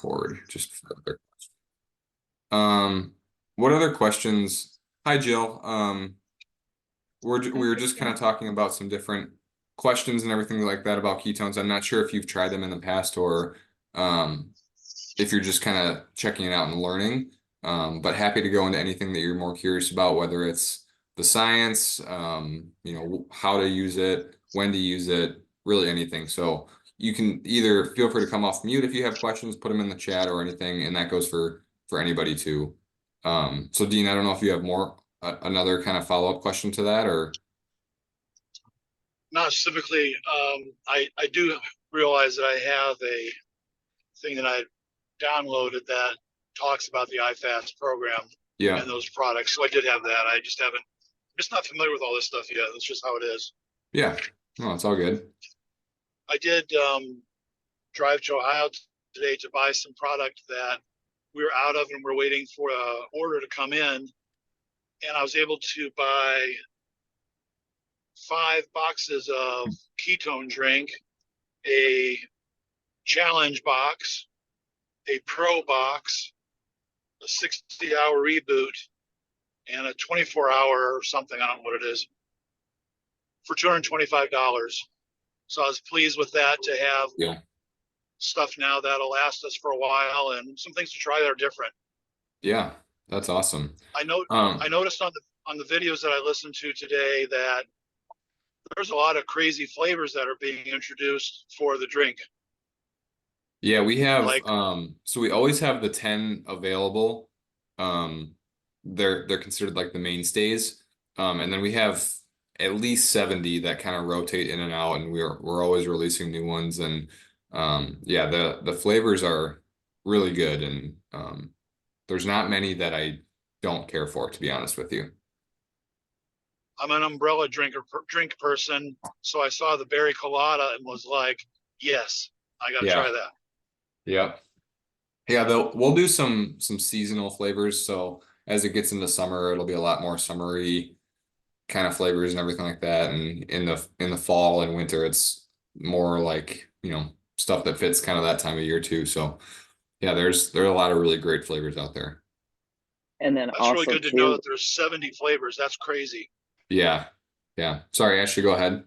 forward just for other questions. What other questions? Hi, Jill. We were just kind of talking about some different questions and everything like that about ketones. I'm not sure if you've tried them in the past or um, if you're just kind of checking it out and learning. But happy to go into anything that you're more curious about, whether it's the science, how to use it, when to use it, really anything. So you can either feel free to come off mute if you have questions, put them in the chat or anything, and that goes for anybody too. So Dean, I don't know if you have more another kind of follow-up question to that or Not specifically. I do realize that I have a thing that I downloaded that talks about the iFast program yeah. and those products. So I did have that. I just haven't, I'm just not familiar with all this stuff yet. That's just how it is. Yeah. No, it's all good. I did drive to Ohio today to buy some product that we were out of and we're waiting for an order to come in. And I was able to buy 5 boxes of ketone drink, a challenge box, a pro box, a 60-hour reboot, and a 24-hour or something. I don't know what it is, for $225. So I was pleased with that, to have Yeah. stuff now that'll last us for a while and some things to try that are different. Yeah. That's awesome. I noticed on the videos that I listened to today that there's a lot of crazy flavors that are being introduced for the drink. Yeah, we have Like, so we always have the 10 available. Um they're considered like the mainstays. And then we have at least 70 that kind of rotate in and out and we're always releasing new ones and yeah, the flavors are really good and there's not many that I don't care for, to be honest with you. I'm an umbrella drink person, so I saw the berry colada and was like, yes, I got to Yeah. try that. Yep. Yeah, we'll do some seasonal flavors. So as it gets into summer, it'll be a lot more summery kind of flavors and everything like that. And in the fall and winter, it's more like, stuff that fits kind of that time of year too. So yeah, there are a lot of really great flavors out there. And then That's really also good to know too, that there's 70 flavors. That's crazy. Yeah. Yeah. Sorry, Ashley, go ahead.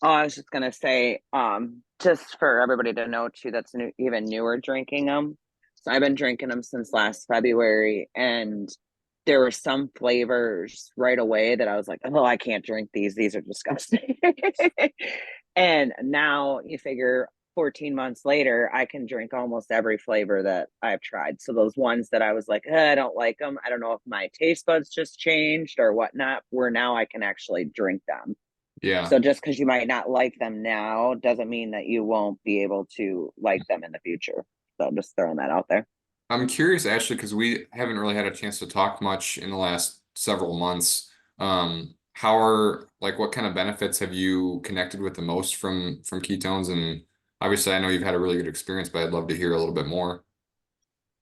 oh, I was just gonna say, just for everybody to know too, that's new, even newer drinking them. So I've been drinking them since last February, and there were some flavors right away that I was like, oh, I can't drink these. These are disgusting. And now you figure 14 months later, I can drink almost every flavor that I've tried. So those ones that I was like, I don't like them. I don't know if my taste buds just changed or whatnot, where now I can actually drink them. Yeah. So just because you might not like them now doesn't mean that you won't be able to like them in the future. So I'm just throwing that out there. I'm curious, Ashley, because we haven't really had a chance to talk much in the last several months. What kind of benefits have you connected with the most from ketones? And obviously, I know you've had a really good experience, but I'd love to hear a little bit more.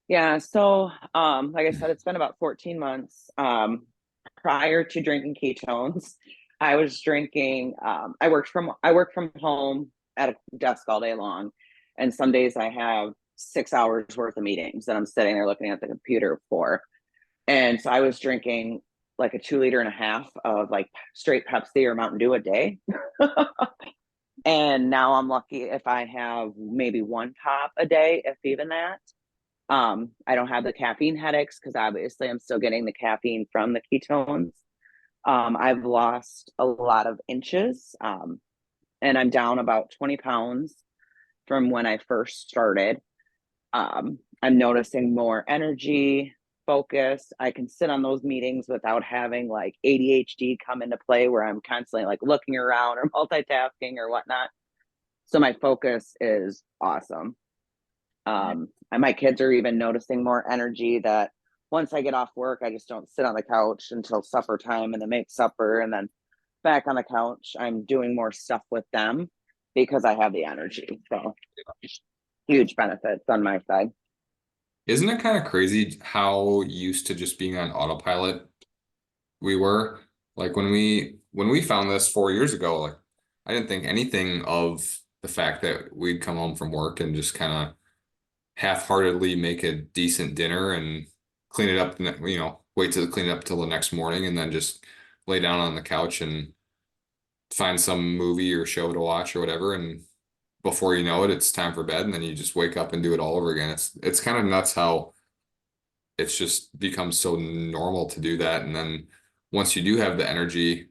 Yeah. So like I said, it's been about 14 months. Prior to drinking ketones, I was drinking, I work from home at a desk all day long. And some days I have 6 hours worth of meetings that I'm sitting there looking at the computer for. And so I was drinking like a 2.5 liters of like straight Pepsi or Mountain Dew a day. And now I'm lucky if I have maybe one pop a day, if even that. I don't have the caffeine headaches because obviously I'm still getting the caffeine from the ketones. I've lost a lot of inches, and I'm down about 20 pounds from when I first started. I'm noticing more energy, focus. I can sit on those meetings without having like ADHD come into play where I'm constantly like looking around or multitasking or whatnot. So my focus is awesome. And my kids are even noticing more energy, that once I get off work, I just don't sit on the couch until supper time and then make supper and then back on the couch. I'm doing more stuff with them because I have the energy. So huge benefits on my side. Isn't it kind of crazy how used to just being on autopilot we were? Like when we found this 4 years ago, like I didn't think anything of the fact that we'd come home from work and just kind of half-heartedly make a decent dinner and clean it up, wait to clean it up till the next morning and then just lay down on the couch and find some movie or show to watch or whatever. And before you know it, it's time for bed, and then you just wake up and do it all over again. It's kind of nuts how it's just become so normal to do that. And then once you do have the energy,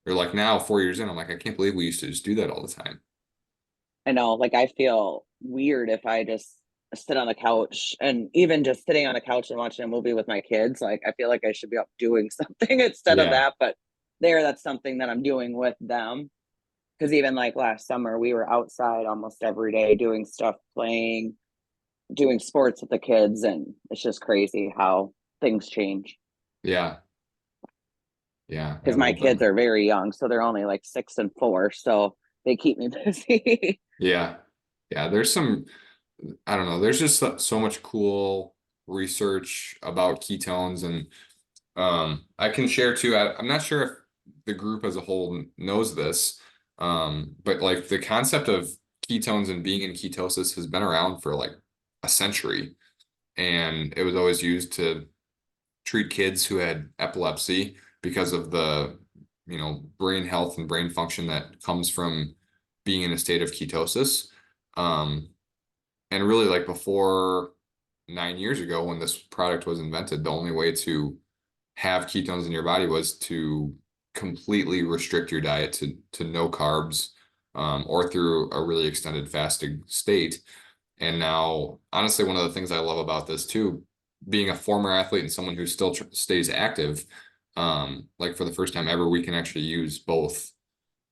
you're like now 4 years in, I'm like, I can't believe we used to just do that all the time. I know, like I feel weird if I just sit on the couch, and even just sitting on the couch and watching a movie with my kids, like I feel like I should be up doing something instead of Yeah. that. But that's something that I'm doing with them. Because even like last summer, we were outside almost every day doing stuff, playing, doing sports with the kids, and it's just crazy how things change. Yeah. Yeah. I Because my love that. kids are very young, so they're only like 6 and 4, so they keep me busy. Yeah. Yeah. I don't know, there's just so much cool research about ketones. And I can share too. I'm not sure if the group as a whole knows this, but like the concept of ketones and being in ketosis has been around for like a century, and it was always used to treat kids who had epilepsy because of the, brain health and brain function that comes from being in a state of ketosis. Um, and really, like before 9 years ago, when this product was invented, the only way to have ketones in your body was to completely restrict your diet to no carbs, or through a really extended fasting state. And now, honestly, one of the things I love about this too, being a former athlete and someone who still stays active, like for the first time ever, we can actually use both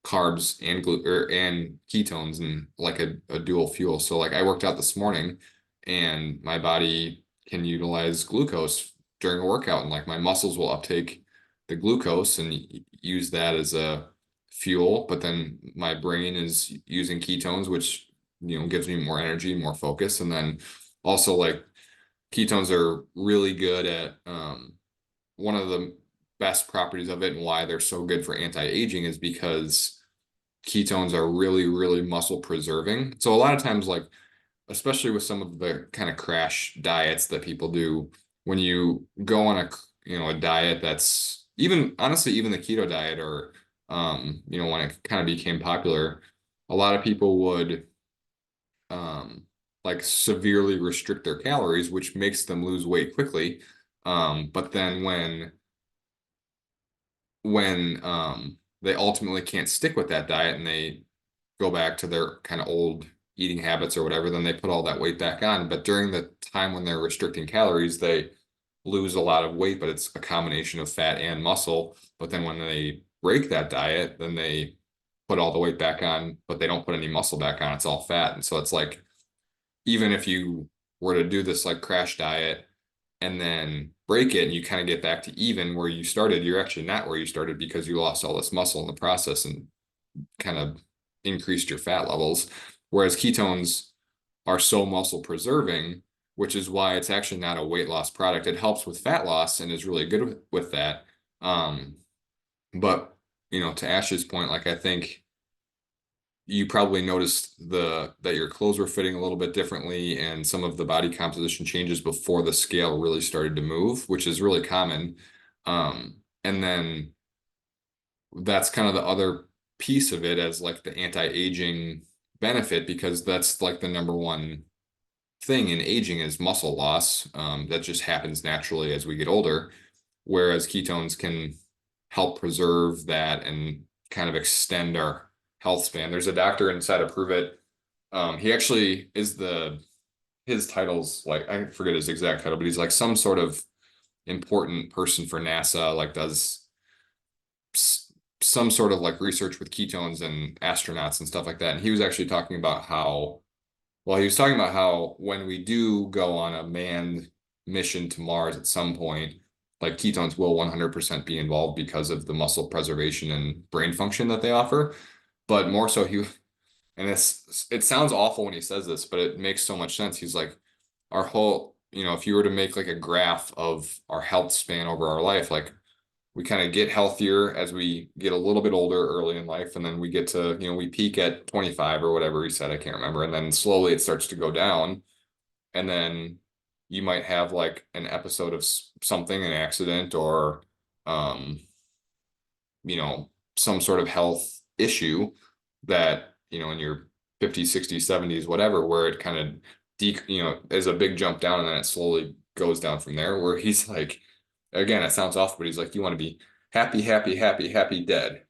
carbs and and ketones and like a dual fuel. So like I worked out this morning and my body can utilize glucose during a workout, and like my muscles will uptake the glucose and use that as a fuel, but then my brain is using ketones, which gives me more energy, more focus. And then also like ketones are really good at one of the best properties of it, and why they're so good for anti-aging is because ketones are really, really muscle preserving. So a lot of times, like, especially with some of the kind of crash diets that people do, when you go on a diet that's even, honestly, even the keto diet, or, when it kind of became popular, a lot of people would, um, like severely restrict their calories, which makes them lose weight quickly. But then when they ultimately can't stick with that diet and they go back to their kind of old eating habits or whatever, then they put all that weight back on. But during the time when they're restricting calories, they lose a lot of weight, but it's a combination of fat and muscle. But then when they break that diet, then they put all the weight back on, but they don't put any muscle back on. It's all fat. And so it's like, even if you were to do this like crash diet and then break it and you kind of get back to even where you started, you're actually not where you started because you lost all this muscle in the process and kind of increased your fat levels. Whereas ketones are so muscle preserving, which is why it's actually not a weight loss product. It helps with fat loss and is really good with that. But to Ash's point, like I think you probably noticed that your clothes were fitting a little bit differently and some of the body composition changes before the scale really started to move, which is really common. And then that's kind of the other piece of it as like the anti-aging benefit, because that's like the number one thing in aging is muscle loss. That just happens naturally as we get older, whereas ketones can help preserve that and kind of extend our health span. There's a doctor inside of Prove It. He actually is his title's like, I forget his exact title, but he's like some sort of important person for NASA, like does some sort of like research with ketones and astronauts and stuff like that. And he was actually talking about he was talking about how when we do go on a manned mission to Mars at some point, like ketones will 100% be involved because of the muscle preservation and brain function that they offer. But more so, and it sounds awful when he says this, but it makes so much sense. He's like, our whole, if you were to make like a graph of our health span over our life, like we kind of get healthier as we get a little bit older early in life. And then we get to, we peak at 25 or whatever he said, I can't remember. And then slowly it starts to go down. and then you might have like an episode of something, an accident, or you know, some sort of health issue that, you know, in your 50s, 60s, 70s, whatever, where it kind of you know, is a big jump down and then it slowly goes down from there, where he's like, again, it sounds awful, but he's like, you want to be happy, happy, happy, happy, dead.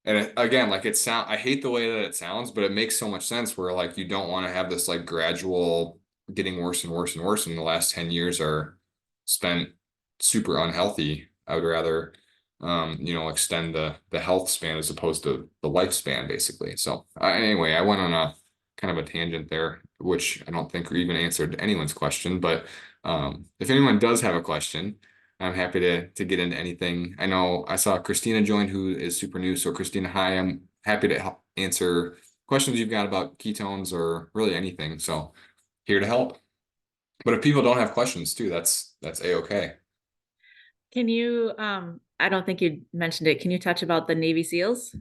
And again, like I hate the way that it sounds, but it makes so much sense where like you don't want to have this like gradual getting worse and worse and worse. And the last 10 years are spent super unhealthy. I would rather, you know, extend the health span as opposed to the lifespan, basically. So anyway, I went on a kind of a tangent there, which I don't think even answered anyone's question. But if anyone does have a question, I'm happy to get into anything. I know I saw Christina join, who is super new. So Christina, hi, I'm happy to help answer questions you've got about ketones or really anything. So here to help. But if people don't have questions too, that's a-okay. Can you, I don't think you mentioned it. Can you touch about the Navy SEALs?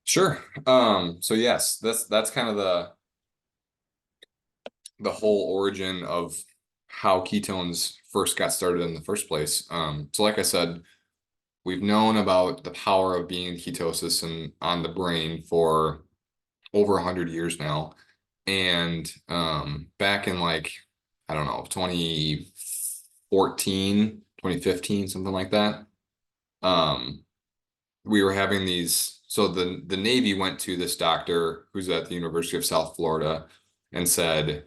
Sure. So yes, that's kind of the whole origin of how ketones first got started in the first place. So like I said, we've known about the power of being in ketosis and on the brain for over 100 years now. And back in like, I don't know, 2014, 2015, something like that. We were having these, so the Navy went to this doctor who's at the University of South Florida and said,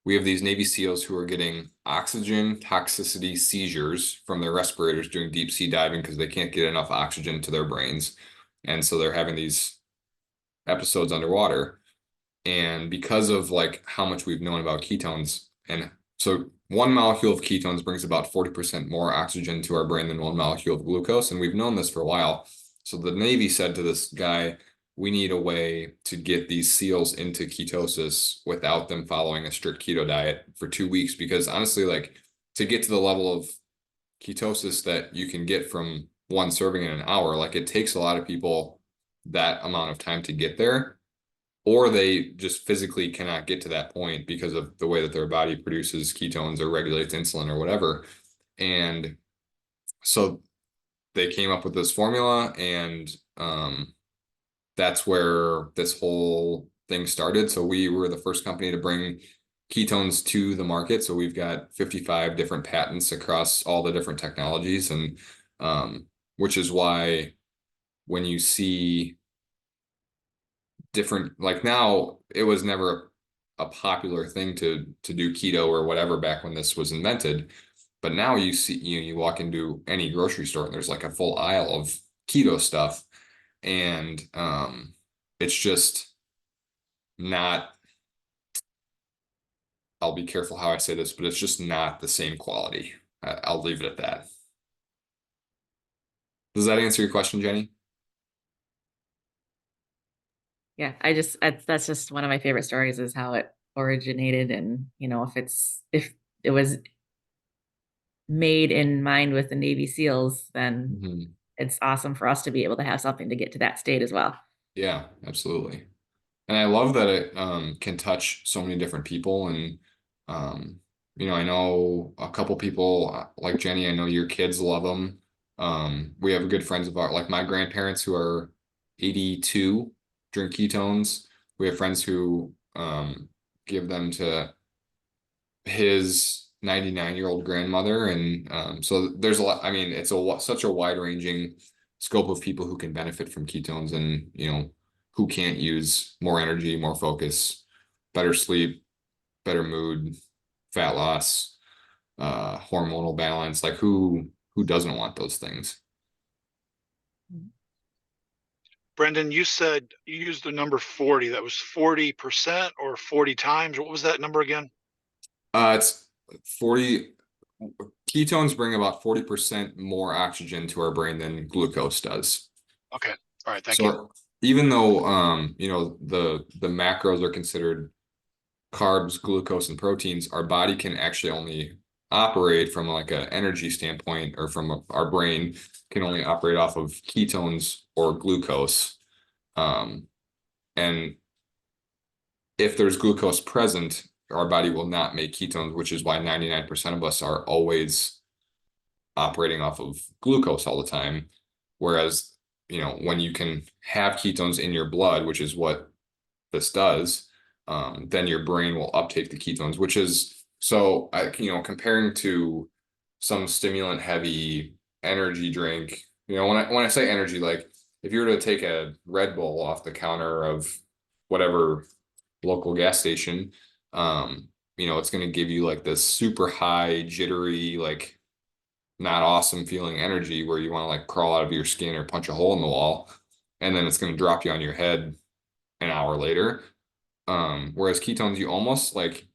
we have these Navy SEALs who are getting oxygen toxicity seizures from their respirators doing deep sea diving because they can't get enough oxygen to their brains. And so they're having these episodes underwater. And because of like how much we've known about ketones, and so one molecule of ketones brings about 40% more oxygen to our brain than one molecule of glucose. And we've known this for a while. So the Navy said to this guy, we need a way to get these SEALs into ketosis without them following a strict keto diet for 2 weeks. Because honestly, like to get to the level of ketosis that you can get from one serving in an hour, like it takes a lot of people that amount of time to get there, or they just physically cannot get to that point because of the way that their body produces ketones or regulates insulin or whatever. And so they came up with this formula, and that's where this whole thing started. So we were the first company to bring ketones to the market. So we've got 55 different patents across all the different technologies, and which is why when you see different, like now it was never a popular thing to do keto or whatever back when this was invented, but now you see, you walk into any grocery store and there's like a full aisle of keto stuff, and it's just not, I'll be careful how I say this, but it's just not the same quality. I'll leave it at that. Does that answer your question, Jenny? Yeah, that's just one of my favorite stories is how it originated. And, you know, if it was made in mind with the Navy SEALs, then Mhm. it's awesome for us to be able to have something to get to that state as well. Yeah, absolutely. And I love that it can touch so many different people. And you know, I know a couple people like Jenny, I know your kids love them. We have good friends of ours, like my grandparents who are 82 drink ketones. We have friends who give them to his 99-year-old grandmother. And so there's a lot, I mean, it's such a wide-ranging scope of people who can benefit from ketones, and you know, who can't use more energy, more focus, better sleep, better mood, fat loss, hormonal balance. Like who doesn't want those things? Brendan, you said you used the number 40. That was 40% or 40 times. What was that number again? It's 40. Ketones bring about 40% more oxygen to our brain than glucose does. Okay. All right. Thank you. So even though you know, the macros are considered carbs, glucose, and proteins, our body can actually only operate from like an energy standpoint, or from our brain can only operate off of ketones or glucose. And if there's glucose present, our body will not make ketones, which is why 99% of us are always operating off of glucose all the time. Whereas, when you can have ketones in your blood, which is what this does, then your brain will uptake the ketones, which is so comparing to some stimulant heavy energy drink, when I say energy, like if you were to take a Red Bull off the counter of whatever local gas station, it's going to give you like this super high, jittery, like not awesome feeling energy where you want to like crawl out of your skin or punch a hole in the wall. And then it's going to drop you on your head an hour later. Whereas ketones, you almost like,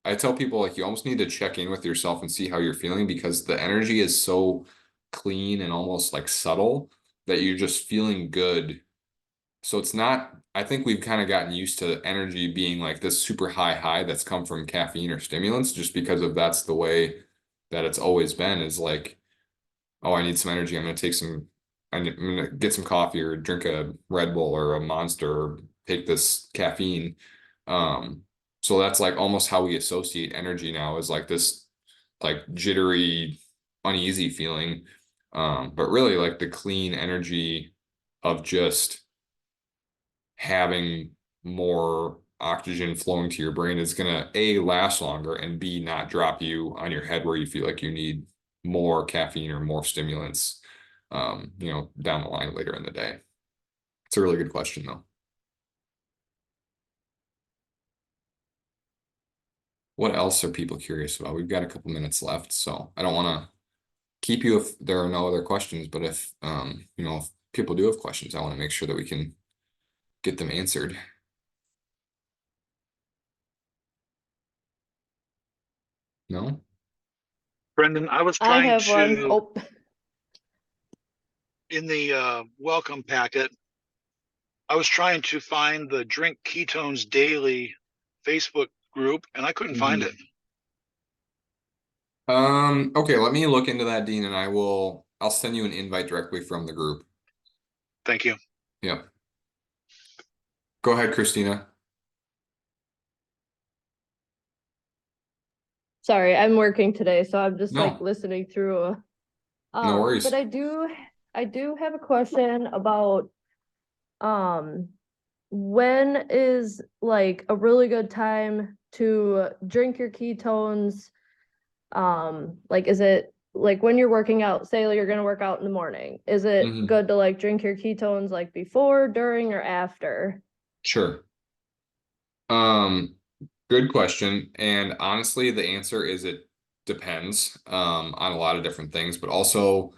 I tell people like you almost need to check in with yourself and see how you're feeling because the energy is so clean and almost like subtle that you're just feeling good. So it's not, I think we've kind of gotten used to energy being like this super high that's come from caffeine or stimulants just because of that's the way that it's always been is like, oh, I need some energy. I'm gonna get some coffee or drink a Red Bull or a Monster or take this caffeine. Um, so that's like almost how we associate energy now is like this like jittery, uneasy feeling. But really like the clean energy of just having more oxygen flowing to your brain is gonna A, last longer and B, not drop you on your head where you feel like you need more caffeine or more stimulants, down the line later in the day. It's a really good question though. What else are people curious about? We've got a couple minutes left, so I don't want to keep you if there are no other questions, but if people do have questions, I want to make sure that we can get them answered. No? Brendan, I was I trying have one. to, Oh, in the welcome packet, I was trying to find the Drink Ketones Daily Facebook group and I couldn't find it. Okay, let me look into that, Dean, and I'll send you an invite directly from the group. Thank you. Yep. Go ahead, Christina. sorry, I'm working today, so I'm just like No. listening through. No worries. But I do have a question about when is like a really good time to drink your ketones? Like is it like when you're working out, say you're gonna work out in the morning, is it Mhm. good to like drink your ketones like before, during, or after? Sure. Um, Good question. And honestly, the answer is it depends on a lot of different things, but also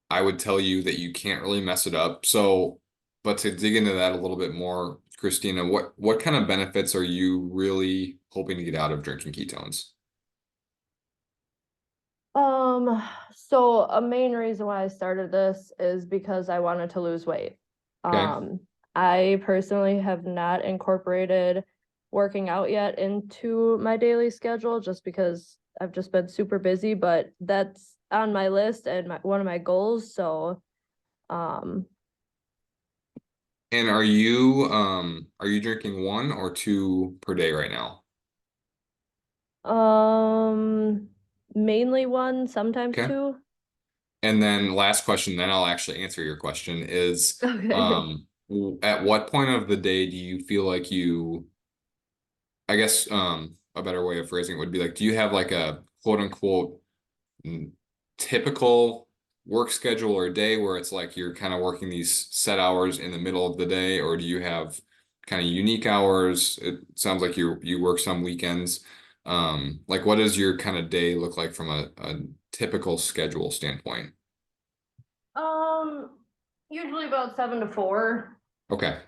I would tell you that you can't really mess it up. So, but to dig into that a little bit more, Christina, what kind of benefits are you really hoping to get out of drinking ketones? So a main reason why I started this is because I wanted to lose weight. Okay. I personally have not incorporated working out yet into my daily schedule just because I've just been super busy, but that's on my list and one of my goals. So, um, And are you drinking one or two per day right now? um, mainly one, sometimes Okay. two. And then last question, then I'll actually answer your question is Okay. at what point of the day do you feel like I guess a better way of phrasing it would be like, do you have like a quote unquote mm, typical work schedule or day where it's like you're kind of working these set hours in the middle of the day, or do you have kind of unique hours? It sounds like you work some weekends. Like what does your kind of day look like from a typical schedule standpoint? Um, Usually about 7 to 4. Okay.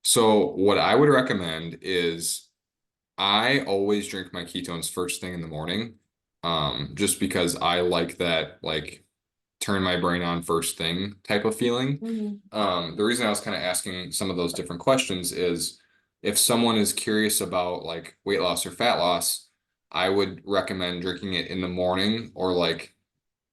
So what I would recommend is I always drink my ketones first thing in the morning. Just because I like that like turn my brain on first thing type of feeling. Mhm. The reason I was kind of asking some of those different questions is if someone is curious about like weight loss or fat loss, I would recommend drinking it in the morning or like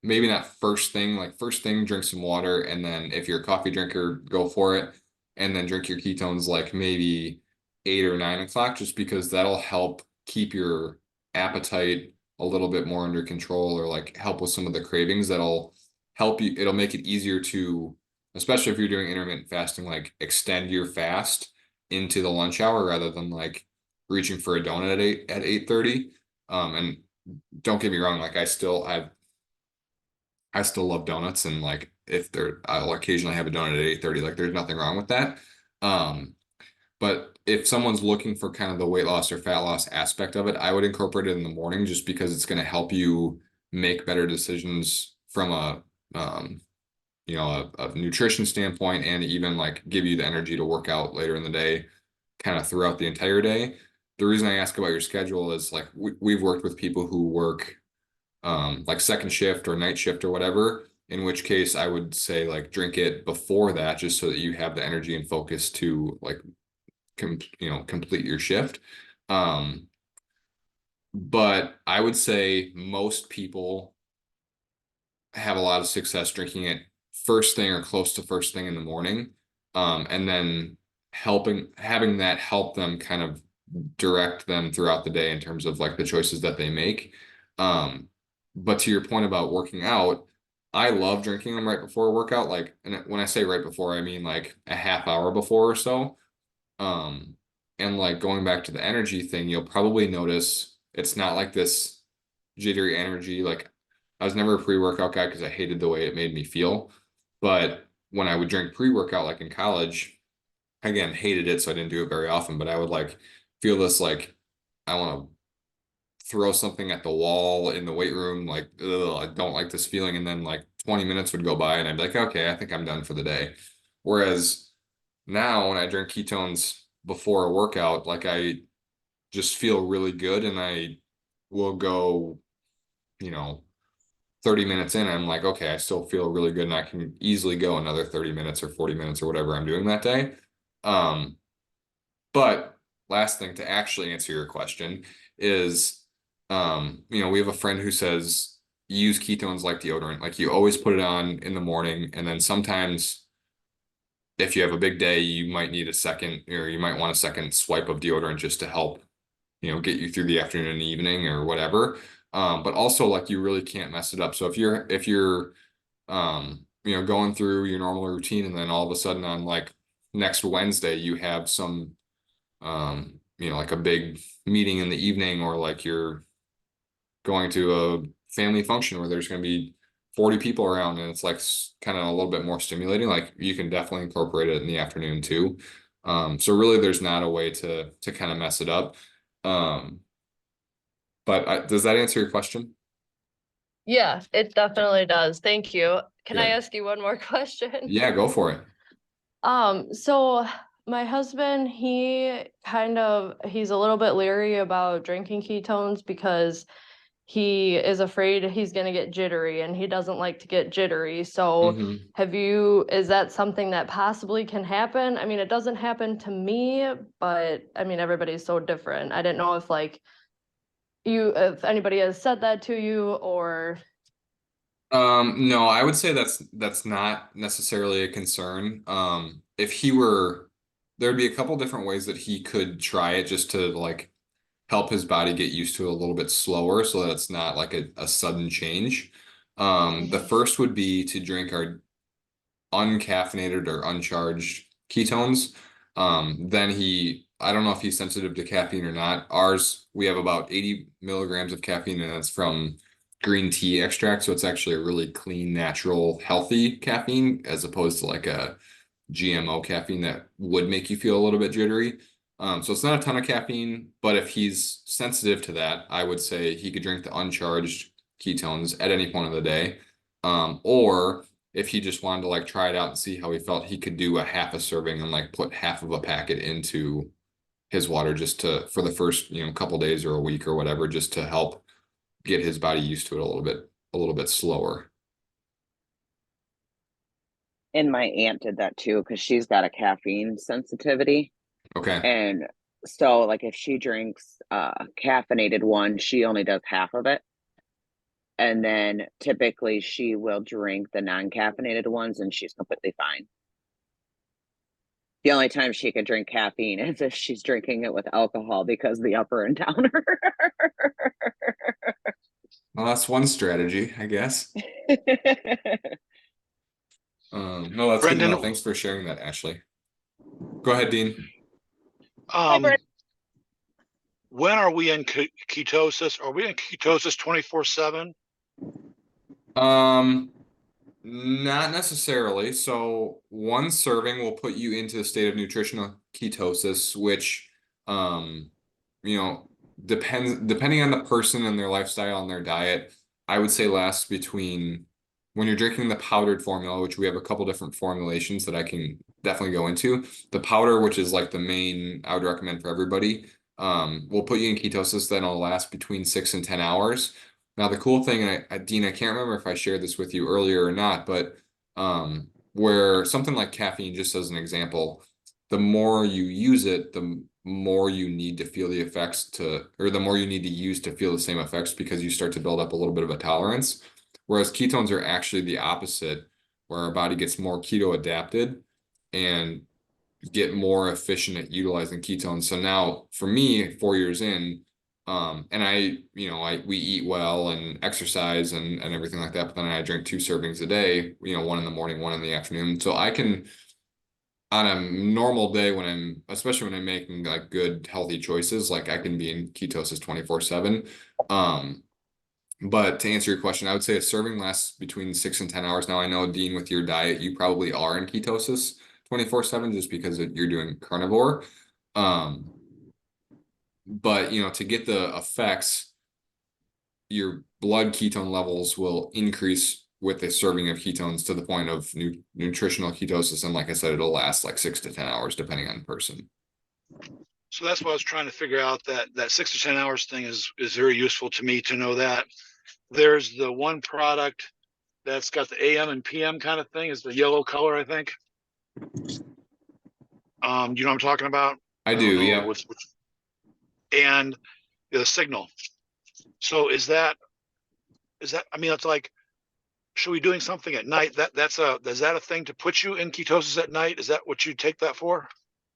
maybe not first thing, like first thing, drink some water, and then if you're a coffee drinker, go for it, and then drink your ketones like maybe 8 or 9 o'clock, just because that'll help keep your appetite a little bit more under control, or like help with some of the cravings. That'll help you. It'll make it easier to, especially if you're doing intermittent fasting, like extend your fast into the lunch hour rather than like reaching for a donut at 8:30. And don't get me wrong, like I still love donuts, and like if I'll occasionally have a donut at 8:30. Like there's nothing wrong with that. Um, but if someone's looking for kind of the weight loss or fat loss aspect of it, I would incorporate it in the morning, just because it's going to help you make better decisions from um, a nutrition standpoint, and even like give you the energy to work out later in the day, kind of throughout the entire day. The reason I ask about your schedule is like we've worked with people who work like second shift or night shift or whatever, in which case I would say like drink it before that, just so that you have the energy and focus to like complete your shift. Um, but I would say most people have a lot of success drinking it first thing or close to first thing in the morning. And then having that help them kind of direct them throughout the day in terms of like the choices that they make. But to your point about working out, I love drinking them right before a workout. Like, and when I say right before, I mean like a half hour before or so. Um, and like going back to the energy thing, you'll probably notice it's not like this jittery energy. Like I was never a pre-workout guy because I hated the way it made me feel. But when I would drink pre-workout, like in college, again, hated it, so I didn't do it very often, but I would like feel this like I want to throw something at the wall in the weight room, like, ugh, I don't like this feeling. And then like 20 minutes would go by and I'd be like, okay, I think I'm done for the day. Whereas now when I drink ketones before a workout, like I just feel really good, and I will go, you know, 30 minutes in, I'm like, okay, I still feel really good, and I can easily go another 30 minutes or 40 minutes or whatever I'm doing that day. Um, but last thing to actually answer your question is, we have a friend who says use ketones like deodorant. Like you always put it on in the morning, and then sometimes if you have a big day, you might need a second, or you might want a second swipe of deodorant just to help, get you through the afternoon and evening or whatever. But also like you really can't mess it up. So if you're going through your normal routine, and then all of a sudden on like next Wednesday you have some like a big meeting in the evening, or like you're going to a family function where there's going to be 40 people around, and it's like kind of a little bit more stimulating, like you can definitely incorporate it in the afternoon too. So really there's not a way to kind of mess it up. Um, but does that answer your question? Yeah, it definitely does. Thank you. Can I Good. ask you one more question? Yeah, go for it. So my husband, he's a little bit leery about drinking ketones because he is afraid he's going to get jittery and he doesn't like to get jittery. So Hmm. is that something that possibly can happen? I mean, it doesn't happen to me, but I mean, everybody's so different. I didn't know if anybody has said that to you or. No, I would say that's not necessarily a concern. If he were, there'd be a couple different ways that he could try it, just to like help his body get used to it a little bit slower, so that it's not like a sudden change. The Mhm. first would be to drink our uncaffeinated or uncharged ketones. Then I don't know if he's sensitive to caffeine or not. Ours, we have about 80 milligrams of caffeine, and it's from green tea extract. So it's actually a really clean, natural, healthy caffeine, as opposed to like a GMO caffeine that would make you feel a little bit jittery. So it's not a ton of caffeine, but if he's sensitive to that, I would say he could drink the uncharged ketones at any point of the day. Or if he just wanted to like try it out and see how he felt, he could do a half a serving and like put half of a packet into his water, just for the first, couple days or a week or whatever, just to help get his body used to it a little bit slower. And my aunt did that too, because she's got a caffeine sensitivity. Okay. And so like if she drinks caffeinated one, she only does half of it. And then typically she will drink the non-caffeinated ones and she's completely fine. The only time she could drink caffeine is if she's drinking it with alcohol because the upper and downer. Well, that's one strategy, I guess. No, that's good to know. Brendan, Thanks for sharing that, Ashley. Go ahead, Dean. um, when are we in ketosis? Are we in ketosis 24/7? Not necessarily. So one serving will put you into a state of nutritional ketosis, which, um, you know, depending on the person and their lifestyle and their diet, I would say lasts between when you're drinking the powdered formula, which we have a couple different formulations that I can definitely go into. The powder, which is like the main I would recommend for everybody, will put you in ketosis. Then it'll last between 6 and 10 hours. Now, the cool thing, and Dean, I can't remember if I shared this with you earlier or not, but where something like caffeine, just as an example, the more you use it, the more you need to feel the effects or the more you need to use to feel the same effects because you start to build up a little bit of a tolerance. Whereas ketones are actually the opposite, where our body gets more keto adapted and get more efficient at utilizing ketones. So now for me, 4 years in, and we eat well and exercise and everything like that, but then I drink 2 servings a day, one in the morning, one in the afternoon. So I can, on a normal day especially when I'm making like good, healthy choices, like I can be in ketosis 24/7. But to answer your question, I would say a serving lasts between 6 and 10 hours. Now I know, Dean, with your diet, you probably are in ketosis 24/7 just because you're doing carnivore. But to get the effects, your blood ketone levels will increase with a serving of ketones to the point of nutritional ketosis. And like I said, it'll last like 6 to 10 hours depending on the person. So that's what I was trying to figure out. That 6 to 10 hours thing is very useful to me to know that. There's the one product that's got the AM and PM kind of thing, is the yellow color, I think. Do you know what I'm talking about? I do, don't know yeah. And the signal. So is that, I mean, it's like, should we be doing something at night? Is that a thing to put you in ketosis at night? Is that what you take that for?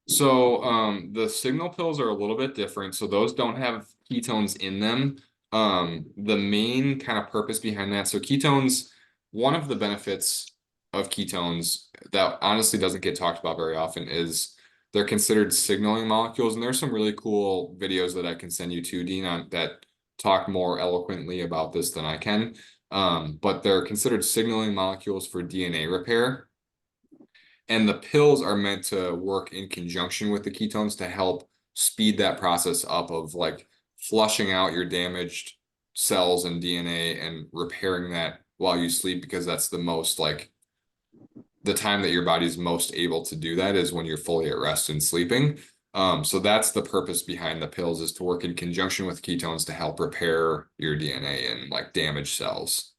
So the signal pills are a little bit different. So those don't have ketones in them. The main kind of purpose behind that. So ketones, one of the benefits of ketones that honestly doesn't get talked about very often is they're considered signaling molecules. And there's some really cool videos that I can send you to, Dean, that talk more eloquently about this than I can. But they're considered signaling molecules for DNA repair. And the pills are meant to work in conjunction with the ketones to help speed that process up of like flushing out your damaged cells and DNA and repairing that while you sleep, because that's the most like the time that your body's most able to do that is when you're fully at rest and sleeping. So that's the purpose behind the pills, is to work in conjunction with ketones to help repair your DNA and like damaged cells.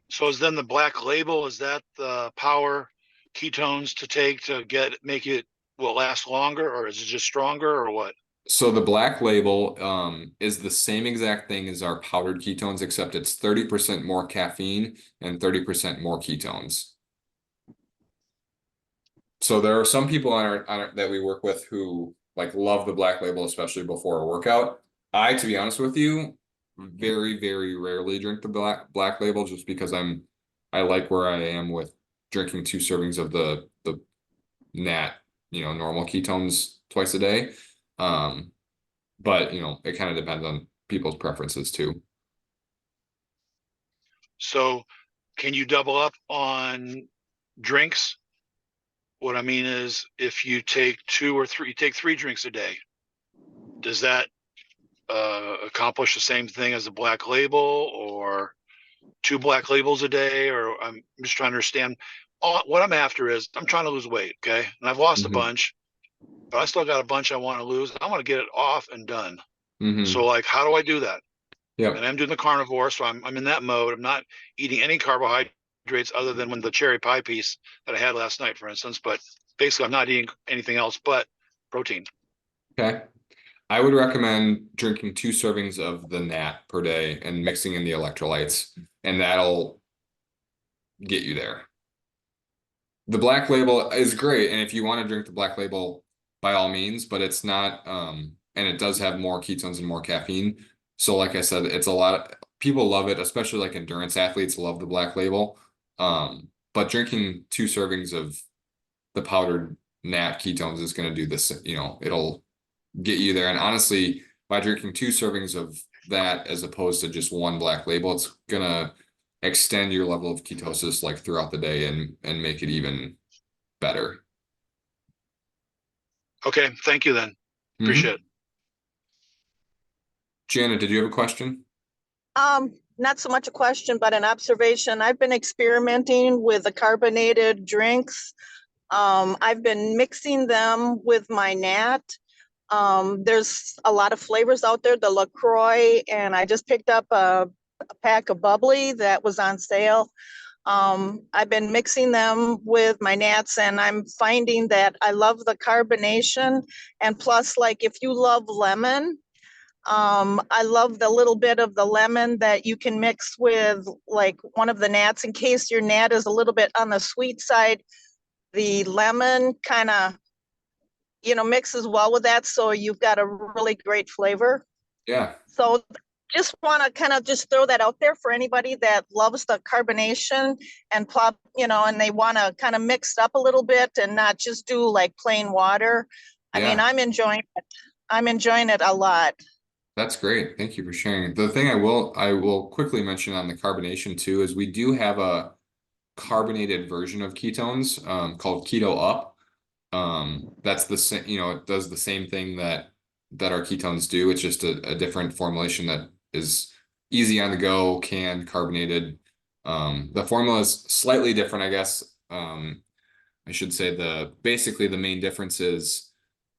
So is then the black label, is that the power ketones to take to make it will last longer, or is it just stronger, or what? So the black label is the same exact thing as our powdered ketones, except it's 30% more caffeine and 30% more ketones. So there are some people that we work with who like love the black label, especially before a workout. To be honest with you, very, very rarely drink the black label just because I like where I am with drinking 2 servings of the nat, normal ketones twice a day. But it kind of depends on people's preferences too. So can you double up on drinks? What I mean is, if you take 3 drinks a day, does that accomplish the same thing as a black label, or 2 black labels a day? Or I'm just trying to understand. What I'm after is I'm trying to lose weight, okay? And I've lost a bunch, but I still got a bunch I want to lose. I want to get it off and done. So like, how do I do that? Yeah. And I'm doing the carnivore, so I'm in that mode. I'm not eating any carbohydrates other than when the cherry pie piece that I had last night, for instance. But basically, I'm not eating anything else but protein. Okay. I would recommend drinking 2 servings of the nat per day and mixing in the electrolytes, and that'll get you there. The black label is great, and if you want to drink the black label, by all means, but it's not, and it does have more ketones and more caffeine. So like I said, it's a lot people love it, especially like endurance athletes love the black label. But drinking 2 servings of the powdered nat ketones is going to do this, it'll get you there. And honestly, by drinking 2 servings of that as opposed to just one black label, it's gonna extend your level of ketosis like throughout the day and make it even better. Okay, thank you then. Appreciate it. Jana, did you have a question? Not so much a question, but an observation. I've been experimenting with the carbonated drinks. I've been mixing them with my nat. There's a lot of flavors out there, the LaCroix, and I just picked up a pack of bubbly that was on sale. I've been mixing them with my nats, and I'm finding that I love the carbonation. And plus, like if you love lemon, I love the little bit of the lemon that you can mix with like one of the nats in case your nat is a little bit on the sweet side. The lemon kind of, mixes well with that. So you've got a really great flavor. Yeah. So just want to kind of just throw that out there for anybody that loves the carbonation and plop, and they want to kind of mix it up a little bit and not just do like plain water. I mean, Yeah. I'm enjoying it. I'm enjoying it a lot. That's great. Thank you for sharing. The thing I will quickly mention on the carbonation too is we do have a carbonated version of ketones called Keto Up. That's the same, it does the same thing that our ketones do. It's just a different formulation that is easy on the go, canned, carbonated. The formula is slightly different, I guess. I should say basically the main difference is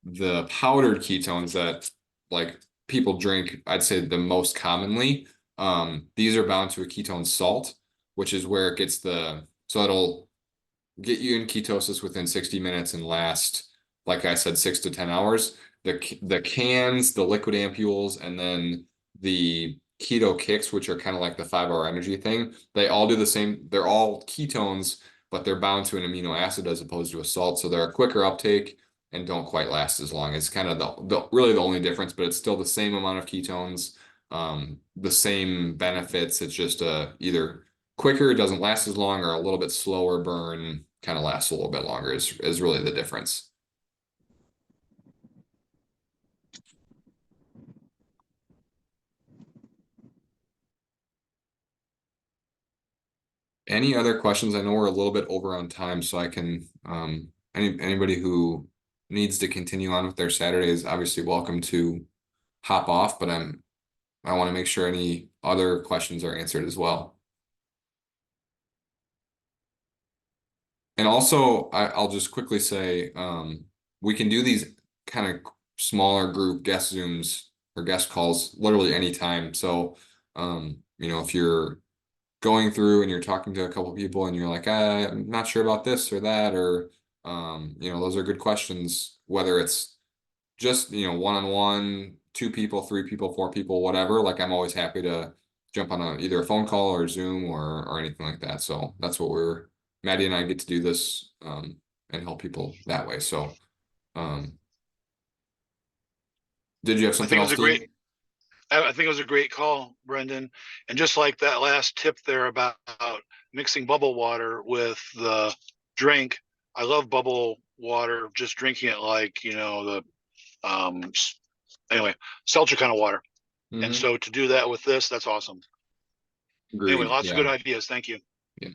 the powdered ketones that like people drink, I'd say the most commonly. These are bound to a ketone salt, which is where it gets so it'll get you in ketosis within 60 minutes and last, like I said, 6 to 10 hours. The cans, the liquid ampules, and then the keto kicks, which are kind of like the 5-hour energy thing, they all do the same. They're all ketones, but they're bound to an amino acid as opposed to a salt. So they're a quicker uptake and don't quite last as long. It's kind of really the only difference, but it's still the same amount of ketones, the same benefits. It's just either quicker, doesn't last as long, or a little bit slower burn, kind of lasts a little bit longer is really the difference. Any other questions? I know we're a little bit over on time, so I can anybody who needs to continue on with their Saturday is obviously welcome to hop off, but I want to make sure any other questions are answered as well. And also, I'll just quickly say, we can do these kind of smaller group guest Zooms or guest calls literally anytime. So, if you're going through and you're talking to a couple people and you're like, I'm not sure about this or that, or, those are good questions, whether it's just, one-on-one, 2 people, 3 people, 4 people, whatever. Like I'm always happy to jump on either a phone call or Zoom or anything like that. So that's what Maddie and I get to do this and help people that way. So did you have something else, Steve? I think it was a great call, Brendan. And just like that last tip there about mixing bubble water with the drink, I love bubble water, just drinking it like, anyway, seltzer kind of water. And so to do that with this, that's awesome. Agreed. Anyway, lots of good ideas. Thank you. Yeah.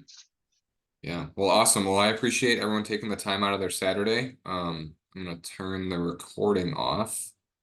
Yeah. Well, awesome. Well, I appreciate everyone taking the time out of their Saturday. I'm going to turn the recording off.